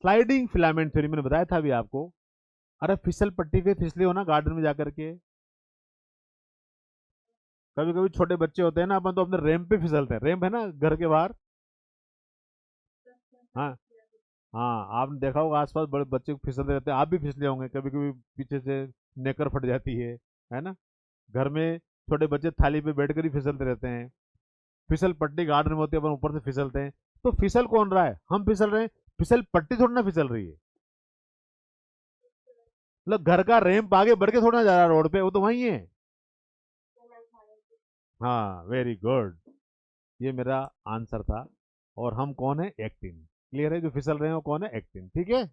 Sliding filament theory मैंने बताया था अभी आपको। अरे फिसल पट्टी पे फिसले हो ना गार्डन में जाकर के, कभी कभी छोटे बच्चे होते हैं ना, अपन तो अपने रैंप पे फिसलते हैं, रैंप है ना घर के बाहर। हाँ, हाँ आपने देखा होगा आसपास बड़े बच्चे फिसलते रहते हैं, आप भी फिसले होंगे कभी कभी, पीछे से नेकर फट जाती है ना। घर में छोटे बच्चे थाली पे बैठ कर ही फिसलते रहते हैं। फिसल पट्टी गार्डन में होती है, अपन ऊपर से फिसलते हैं। तो फिसल कौन रहा है? हम फिसल रहे हैं। फिसल पट्टी थोड़ी ना फिसल रही है। मतलब घर का रैंप आगे बढ़ के थोड़ा ना जा रहा है रोड पे, वो तो वहीं है। हाँ वेरी गुड, ये मेरा आंसर था। और हम कौन है? एक्टिन। क्लियर है? जो फिसल रहे हैं वो कौन है? एक्टिन। ठीक है,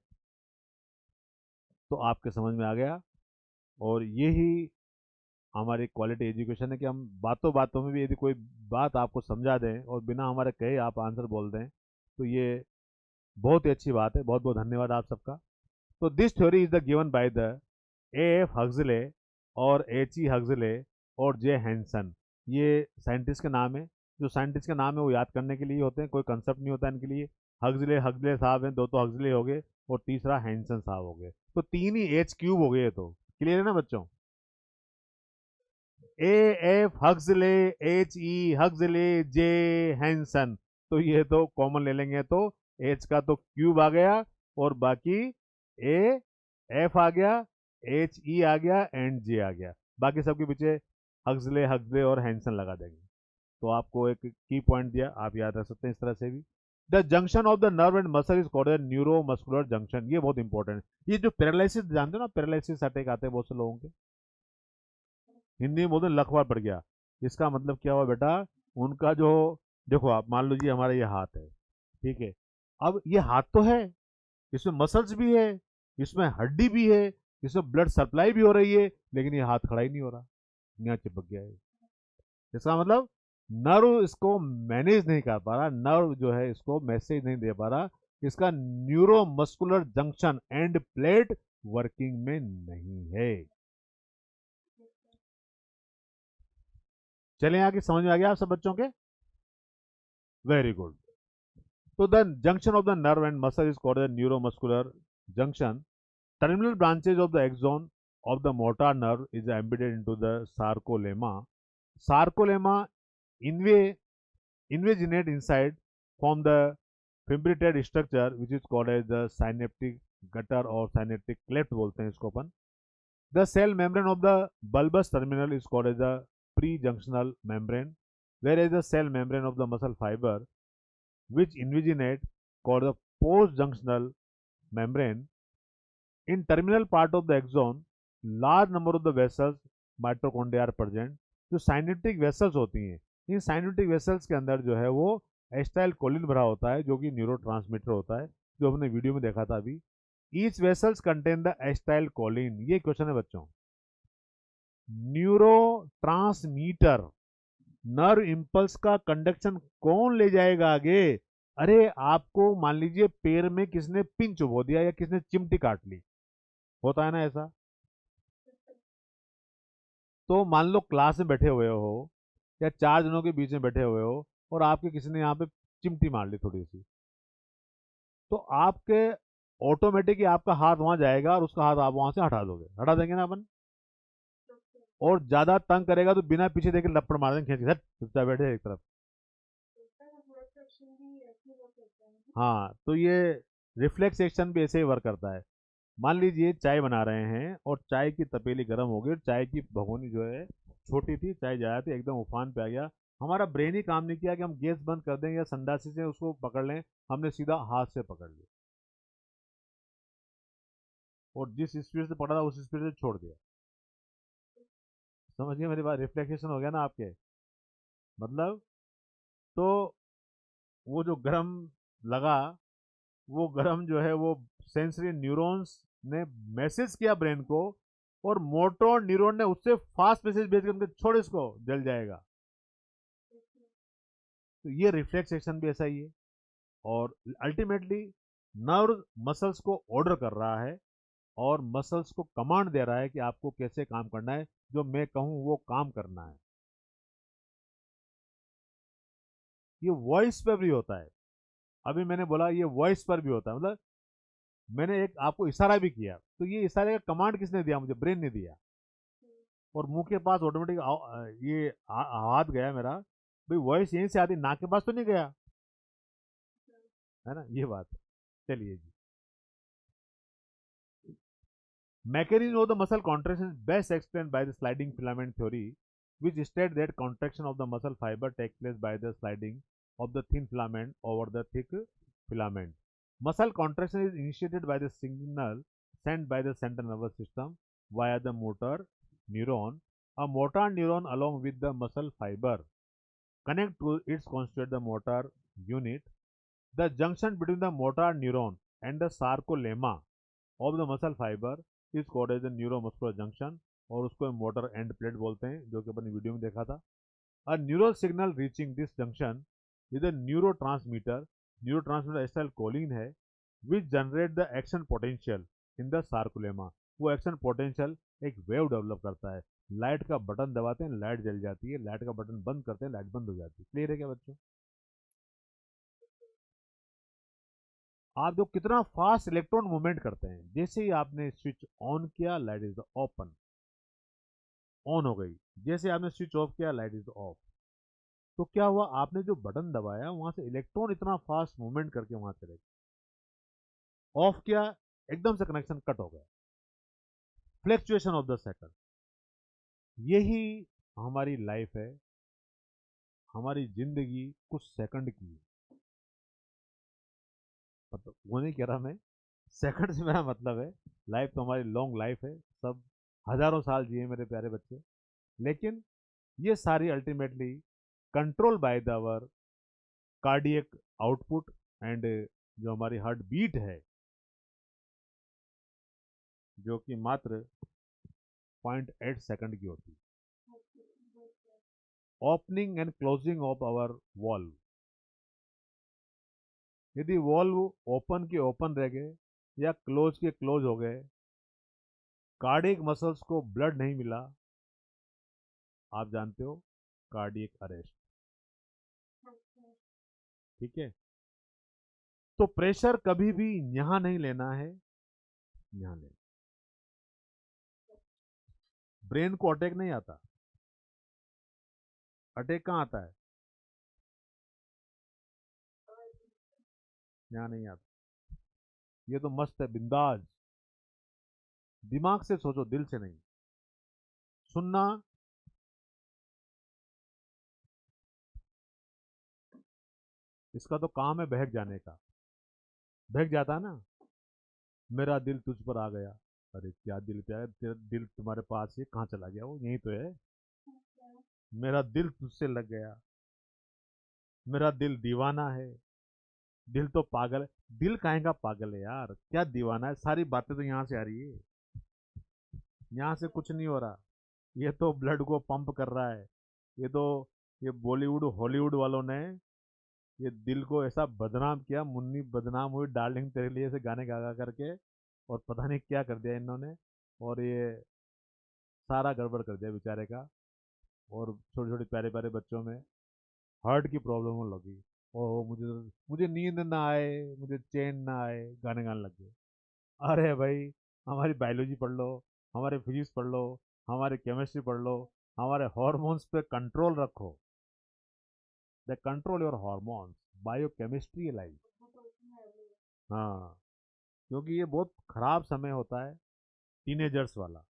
तो आपके समझ में आ गया। और यही हमारी क्वालिटी एजुकेशन है कि हम बातों बातों में भी यदि कोई बात आपको समझा दें और बिना हमारे कहे आप आंसर बोल दें, तो ये बहुत ही अच्छी बात है। बहुत बहुत धन्यवाद आप सबका। तो this theory is the given by the A F Huxley और एच ई हक्सले और जे हैंसन। ये साइंटिस्ट के नाम है। जो साइंटिस्ट के नाम है वो याद करने के लिए होते हैं, कोई कंसेप्ट नहीं होता इनके लिए। हक्सले हक्सले साहब हैं, दो तो हक्सले हो गए और तीसरा हैंसन साहब हो गए, तो तीन ही एच क्यूब हो गए। तो क्लियर है ना बच्चों? A F Huxley, H E Huxley, J Hanson. तो ये तो कॉमन ले लेंगे, तो एच का तो क्यूब आ गया और बाकी ए एफ आ गया, एच ई आ गया एंड जे आ गया। बाकी सबके पीछे हक्सले हक्सले और हैंसन लगा देंगे। तो आपको एक की पॉइंट दिया, आप याद रख सकते हैं इस तरह से भी। The junction of the nerve and muscle is called neuro muscular junction. ये बहुत इंपॉर्टेंट है। ये जो पैरालिसिस जानते हो ना, पैरालिसिस अटैक आते हैं बहुत से लोगों के, हिंदी में बोलते हैं लकवा पड़ गया। इसका मतलब क्या हुआ बेटा? उनका जो, देखो आप मान लीजिए हमारा ये हाथ है, ठीक है। अब ये हाथ तो है, इसमें मसल्स भी है, इसमें हड्डी भी है, इसमें ब्लड सप्लाई भी हो रही है, लेकिन ये हाथ खड़ा ही नहीं हो रहा, यहाँ चिपक गया है। इसका मतलब नर्व इसको मैनेज नहीं कर पा रहा, नर्व जो है इसको मैसेज नहीं दे पा रहा, इसका neuro muscular junction end plate working में नहीं है। चलें आगे, समझ में आ गया आप सब बच्चों के? Very good. So the junction of the nerve and muscle is called a neuromuscular junction. Terminal branches of the axon of the motor nerve is embedded into the sarcolemma. Sarcolemma invaginate inside from the fibrated structure which is called as the synaptic gutter or synaptic cleft बोलते हैं इसको अपन. The cell membrane of the bulbous terminal is called as the prejunctional membrane, whereas the cell membrane of the muscle fiber which invaginate called the post-junctional membrane. In terminal part of the axon, large number of the vessels mitochondria are present. जो synaptic vessels होती हैं, इन synaptic vessels के अंदर जो है वो acetyl Colin भरा होता है, जो कि न्यूरोट्रांसमीटर होता है, जो हमने वीडियो में देखा था अभी। Each vessels contain the acetyl Colin. ये क्वेश्चन है बच्चों। न्यूरो ट्रांसमीटर, नर्व इम्पल्स का कंडक्शन कौन ले जाएगा आगे? अरे आपको मान लीजिए पैर में किसने पिन चुभो दिया या किसने चिमटी काट ली, होता है ना ऐसा। तो मान लो क्लास में बैठे हुए हो या चार जनों के बीच में बैठे हुए हो और आपके किसी ने यहाँ पे चिमटी मार ली थोड़ी सी, तो आपके ऑटोमेटिक ही आपका हाथ वहां जाएगा और उसका हाथ आप वहां से हटा दोगे, हटा देंगे ना अपन। और ज्यादा तंग करेगा तो बिना पीछे देखे लपड़ मार देंगे, खींच के चुपचाप बैठे एक तरफ। हाँ, तो ये रिफ्लेक्स एक्शन भी ऐसे ही वर्क करता है। मान लीजिए चाय बना रहे हैं और चाय की तपेली गर्म हो गई और चाय की भगोनी जो है छोटी थी, चाय ज्यादा थी, एकदम उफान पे आ गया। हमारा ब्रेन ही काम नहीं किया कि हम गैस बंद कर दें या संडासी से उसको पकड़ लें, हमने सीधा हाथ से पकड़ लिया और जिस स्पीड से पकड़ा था उस स्पीड से छोड़ दिया। समझिए मेरी बात, रिफ्लेक्सेशन हो गया ना आपके, मतलब। तो वो जो गरम लगा, वो गरम जो है वो सेंसरी न्यूरॉन्स ने मैसेज किया ब्रेन को, और मोटर न्यूरॉन ने उससे फास्ट मैसेज भेज कर छोड़ इसको जल जाएगा। तो ये रिफ्लेक्स एक्शन भी ऐसा ही है। और अल्टीमेटली नर्व मसल्स को ऑर्डर कर रहा है और मसल्स को कमांड दे रहा है कि आपको कैसे काम करना है, जो मैं कहूं वो काम करना है। ये वॉइस पर भी होता है, अभी मैंने बोला ये वॉइस पर भी होता है, मतलब मैंने एक आपको इशारा भी किया, तो ये इशारे का कमांड किसने दिया? मुझे ब्रेन ने दिया। और मुंह के पास ऑटोमेटिक ये हाथ गया मेरा, भाई वॉइस यहीं से आती, नाक के पास तो नहीं गया, है ना, ये बात है। चलिए जी, mechanism of the muscle contraction is best explained by the sliding filament theory, which states that contraction of the muscle fiber takes place by the sliding of the thin filament over the thick filament. Muscle contraction is initiated by the signal sent by the central nervous system via the motor neuron. A motor neuron along with the muscle fiber connect to its constitute the motor unit. The junction between the motor neuron and the sarcolemma of the muscle fiber is called as neuromuscular junction, और उसको motor end plate बोलते हैं, जो कि अपनी video में देखा था। A neural signal reaching this junction is a neurotransmitter acetylcholine है, which generate the action potential in the sarcolemma. वो एक्शन पोटेंशियल एक वेव डेवलप करता है। लाइट का बटन दबाते हैं, लाइट जल जाती है, लाइट का बटन बंद करते हैं, लाइट बंद हो जाती है। क्लियर है क्या बच्चों? आप जो कितना फास्ट इलेक्ट्रॉन मूवमेंट करते हैं, जैसे ही आपने स्विच ऑन किया, लाइट इज ओपन, ऑन हो गई। जैसे आपने स्विच ऑफ किया, लाइट इज ऑफ। तो क्या हुआ? आपने जो बटन दबाया, वहां से इलेक्ट्रॉन इतना फास्ट मूवमेंट करके वहां चले गए। ऑफ किया, एकदम से कनेक्शन कट हो गया। फ्लैक्चुएशन ऑफ द सेकंड, यही हमारी लाइफ है। हमारी जिंदगी कुछ सेकंड की है। मतलब वो नहीं कह रहा मैं, सेकंड से मेरा मतलब है, लाइफ तो हमारी लॉन्ग लाइफ है, सब हजारों साल जिए मेरे प्यारे बच्चे। लेकिन ये सारी ultimately control by the our cardiac output and जो हमारी हार्ट बीट है, जो कि मात्र 0.8 सेकंड की होती है। Opening and closing of our valve, यदि वॉल्व ओपन के ओपन रह गए या क्लोज के क्लोज हो गए, कार्डियक मसल्स को ब्लड नहीं मिला, आप जानते हो, कार्डियक अरेस्ट। ठीक है? तो प्रेशर कभी भी यहां नहीं लेना है, यहां लेना। ब्रेन को अटैक नहीं आता। अटैक कहां आता है? यहाँ नहीं आता। ये तो मस्त है, बिंदास। दिमाग से सोचो, दिल से नहीं। सुनना, इसका तो काम है बहक जाने का। बहक जाता है ना, मेरा दिल तुझ पर आ गया। अरे क्या दिल पे आया? तेरा दिल तुम्हारे पास ही कहाँ चला गया? वो यहीं तो है। मेरा दिल तुझसे लग गया, मेरा दिल दीवाना है। दिल तो पागल है। दिल काहे का पागल है यार? क्या दीवाना है? सारी बातें तो यहाँ से आ रही है, यहाँ से कुछ नहीं हो रहा। ये तो ब्लड को पंप कर रहा है। ये तो, ये बॉलीवुड हॉलीवुड वालों ने ये दिल को ऐसा बदनाम किया। मुन्नी बदनाम हुई डार्लिंग तेरे लिए, ऐसे गाने गा गा करके, और पता नहीं क्या कर दिया इन्होंने। और ये सारा गड़बड़ कर दिया बेचारे का। और छोटे छोटे प्यारे प्यारे बच्चों में हार्ट की प्रॉब्लम होने लगी। ओ मुझे, मुझे नींद ना आए, मुझे चैन ना आए, गाने गाने लग गए। अरे भाई, हमारी बायोलॉजी पढ़ लो, हमारे फिजिक्स पढ़ लो, हमारे केमिस्ट्री पढ़ लो, हमारे हार्मोन्स पे कंट्रोल रखो। The control your hormones, biochemistry life. हाँ, क्योंकि ये बहुत खराब समय होता है टीनेजर्स वाला।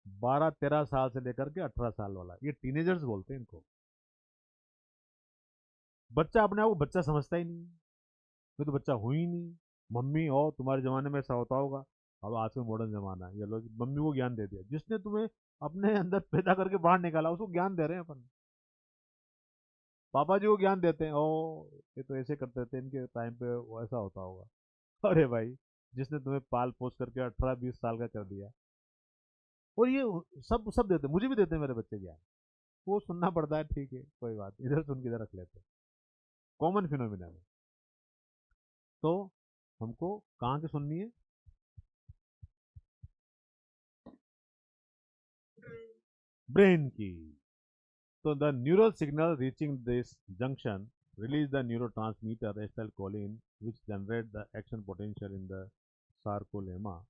12-13 साल से लेकर के 18 साल वाला, ये टीनेजर्स बोलते हैं इनको। बच्चा अपने आप को बच्चा समझता ही नहीं, मैं तो बच्चा हूँ ही नहीं। मम्मी हो, तुम्हारे जमाने में ऐसा होता होगा। अब आज का मॉडर्न जमाना है, ये लो मम्मी को ज्ञान दे दिया। जिसने तुम्हें अपने अंदर पैदा करके बाहर निकाला, उसको ज्ञान दे रहे हैं अपन। पापा जी को ज्ञान देते हैं, ओ ये तो ऐसे करते थे, इनके टाइम पे वो ऐसा होता होगा। अरे भाई, जिसने तुम्हें पाल पोस करके 18-20 साल का कर दिया, और ये सब सब देते, मुझे भी देते हैं मेरे बच्चे ज्ञान। वो सुनना पड़ता है, ठीक है, कोई बात, इधर सुन के इधर रख लेते हैं। कॉमन फिनोमिना है। तो हमको कहाँ की सुननी है? ब्रेन की। So the neural signal reaching this junction release the neurotransmitter acetylcholine, which generate the action potential in the sarcolemma.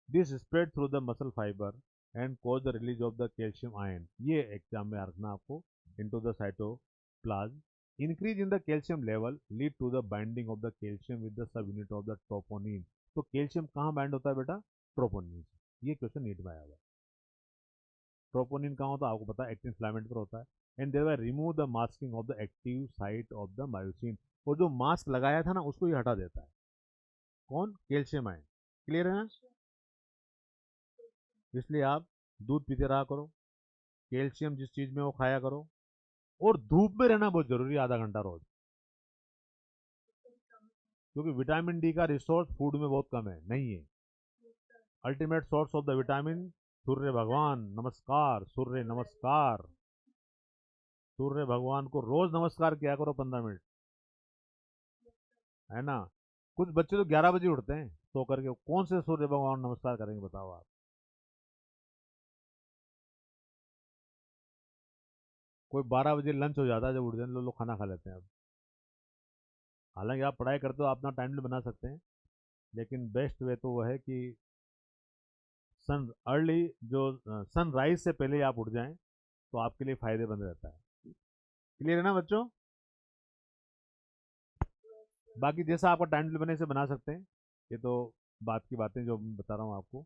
This spread through the muscle fiber and cause the release of the calcium ion. ये exam में रखना आपको into the cytoplasm. Increase in the calcium level lead to the binding of the calcium with the subunit of the troponin. तो calcium कहाँ bind होता है बेटा? Troponin. ये क्वेश्चन नीट में आया हुआ है. ट्रोपोनिन कहाँ होता है आपको पता है, एक्टिन फिलामेंट पर होता है. And there remove the masking of the active site of the myosin. और जो मास्क लगाया था ना उसको ये हटा देता है. कौन? Calcium ion. क्लियर है ना? इसलिए आप दूध पीते रहा करो, कैल्शियम जिस चीज में वो खाया करो, और धूप में रहना बहुत जरूरी है, आधा घंटा रोज. क्योंकि विटामिन डी का रिसोर्स फूड में बहुत कम है, नहीं है. Ultimate source of the vitamin सूर्य भगवान. नमस्कार सूर्य नमस्कार. सूर्य भगवान को रोज नमस्कार किया करो 15 मिनट, है ना. कुछ बच्चे तो 11 बजे उठते हैं सो करके, कौन से सूर्य भगवान नमस्कार करेंगे बताओ आप. कोई 12 बजे लंच हो जाता है जब उठ जाते लोग खाना खा लेते हैं. अब हालांकि आप पढ़ाई करते हो, आप अपना टाइम टेबल बना सकते हैं, लेकिन बेस्ट वे तो वो है कि सन अर्ली जो सनराइज से पहले आप उठ जाएं तो आपके लिए फायदेमंद रहता है. क्लियर है ना बच्चों? बाकी जैसा आपका टाइम टेबल बने से बना सकते हैं, ये तो बात की बातें जो मैं बता रहा हूँ आपको.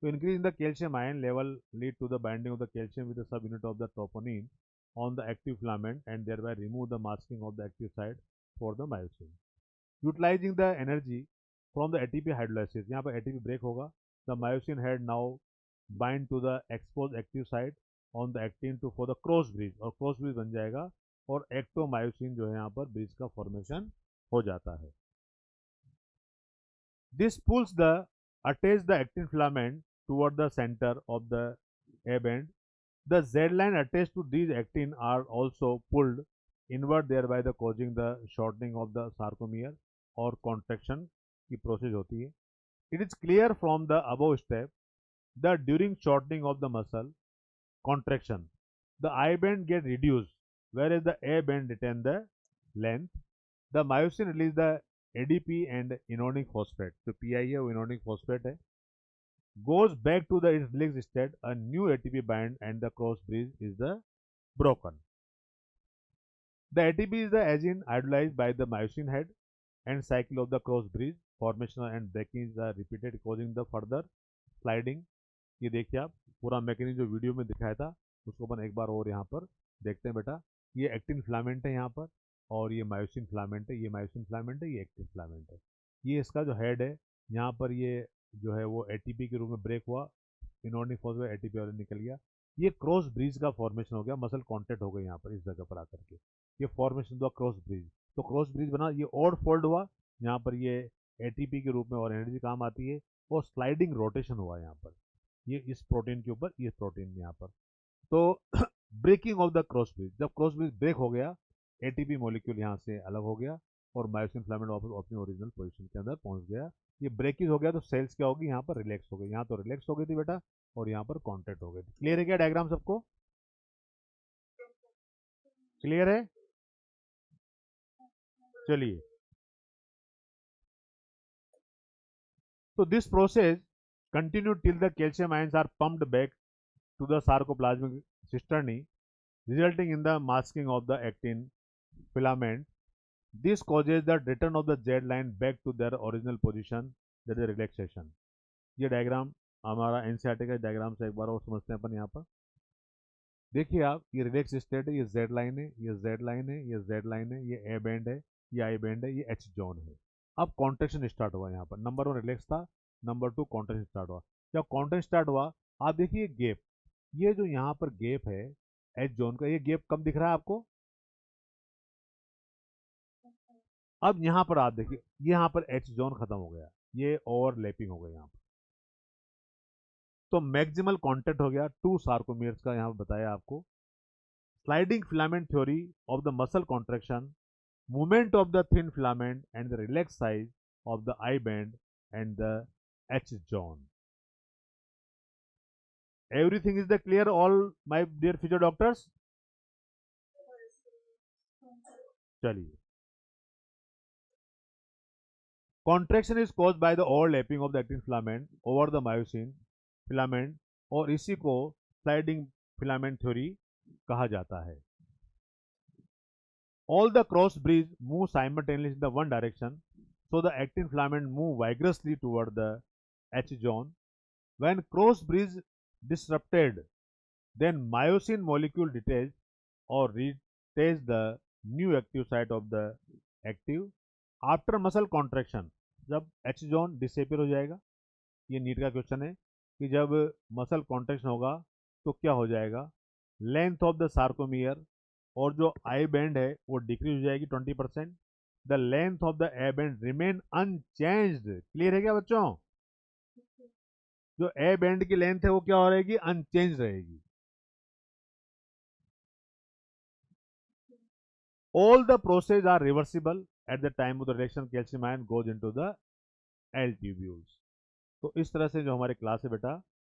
तो increase in the calcium ion level lead to the binding of the calcium with the subunit of the troponin on the active filament and thereby remove the masking of the active site for the myosin. Utilizing the energy from the ATP hydrolysis, यहाँ पर ATP break होगा, the myosin head now bind to the exposed active site on the actin to for the cross bridge, और cross bridge बन जाएगा और ectomyosin जो है यहाँ पर bridge का formation हो जाता है. This pulls the attach the actin filament toward the center of the A band. The Z line attached to these actin are also pulled inward, thereby the causing the shortening of the sarcomere और contraction की process होती है. It is clear from the above step that during shortening of the muscle contraction, the I band get reduced, whereas the A band retain the length. The myosin release the ADP and enonic phosphate. तो PI है वो enonic phosphate है, goes back to the its relaxed state, a new ATP bind and the cross bridge is the broken. The ATP is the agent idolized by the myosin head and cycle of the cross bridge formation and breaking is repeated causing the further sliding. ये देखिए आप पूरा mechanism जो video में दिखाया था उसको अपन एक बार और यहाँ पर देखते हैं बेटा. ये एक्टिन फिलामेंट है यहाँ पर, और ये मायोसिन फिलामेंट है. ये मायोसिन फिलामेंट है, ये एक्टिन फिलामेंट है. ये इसका जो हेड है यहाँ पर, ये जो है वो एटीपी के रूप में ब्रेक हुआ, इनऑर्गेनिक फॉस्फेट एटीपी और निकल गया. ये क्रॉस ब्रिज का फॉर्मेशन हो गया, मसल कॉन्टेक्ट हो गया यहाँ पर इस जगह पर आकर के, ये फॉर्मेशन हुआ क्रॉस ब्रिज. तो क्रॉस ब्रिज बना, ये और फोल्ड हुआ यहाँ पर, ये एटीपी के रूप में और एनर्जी काम आती है, और स्लाइडिंग रोटेशन हुआ यहाँ पर, ये इस प्रोटीन के ऊपर, ये प्रोटीन यहाँ पर. तो breaking of the cross bridge, जब क्रॉस ब्रिज ब्रेक हो गया, एटीपी मॉलिक्यूल यहाँ से अलग हो गया और मायोसिन फिलामेंट वापस अपनी ओरिजिनल पोजीशन के अंदर पहुंच गया. ये ब्रेकिंग हो गया तो सेल्स क्या होगी, यहाँ पर रिलैक्स हो गई. यहाँ तो रिलैक्स हो गई थी बेटा और यहाँ पर कॉन्टैक्ट हो गई थी. क्लियर है क्या डायग्राम सबको? क्लियर है? चलिए, तो this process continue till the calcium ions are pumped back to the sarcoplasmic cisternae, resulting in the masking of the actin filament. This causes the return of the Z line back to their original position, that is relaxation. ये diagram हमारा NCERT का diagram से एक बार और समझते हैं अपन. यहाँ पर देखिए आप, ये रिलैक्स स्टेट है, ये Z लाइन है, ये Z लाइन है, ये Z लाइन है, ये A बैंड है, ये I बैंड है, ये H जोन है. अब कॉन्ट्रेक्शन स्टार्ट हुआ यहाँ पर. नंबर 1 रिलैक्स था, नंबर 2 कॉन्ट्रेक्शन स्टार्ट हुआ. जब कॉन्ट्रेक्शन स्टार्ट हुआ, आप देखिए गैप, ये जो यहाँ पर गैप है एच जोन का, ये गैप कम दिख रहा है आपको. अब यहाँ पर आप देखिए, यहाँ पर एच जोन खत्म हो गया, ये ओवरलैपिंग हो गया यहाँ पर. तो मैक्सिमल कांटेक्ट हो गया 2 सार्कोमियर्स का. यहाँ पर बताया आपको sliding filament theory of the muscle contraction, movement of the thin filament and the relax size of the I band and the H zone. Everything is the clear, all my dear future doctors? चलिए, contraction is caused by the overlapping of the actin filament over the myosin filament, और इसी को sliding filament theory कहा जाता है. All the cross bridge move simultaneously in the one direction, so the actin filament move vigorously toward the H zone. When cross bridge disrupted, then myosin molecule detach or retach the new active site of the active. After muscle contraction, जब H zone disappear हो जाएगा, ये NEET का question है कि जब muscle contraction होगा तो क्या हो जाएगा, लेंथ ऑफ द सार्कोमियर और जो आई बैंड है वो डिक्रीज हो जाएगी 20%. The length of the A band remain unchanged. Clear है क्या बच्चों? जो ए बैंड की लेंथ है वो क्या हो रहेगी, अनचेंज रहेगी. All the process are reversible at the time of the reaction calcium ion goes into the L tubules. तो इस तरह से जो हमारे क्लास है बेटा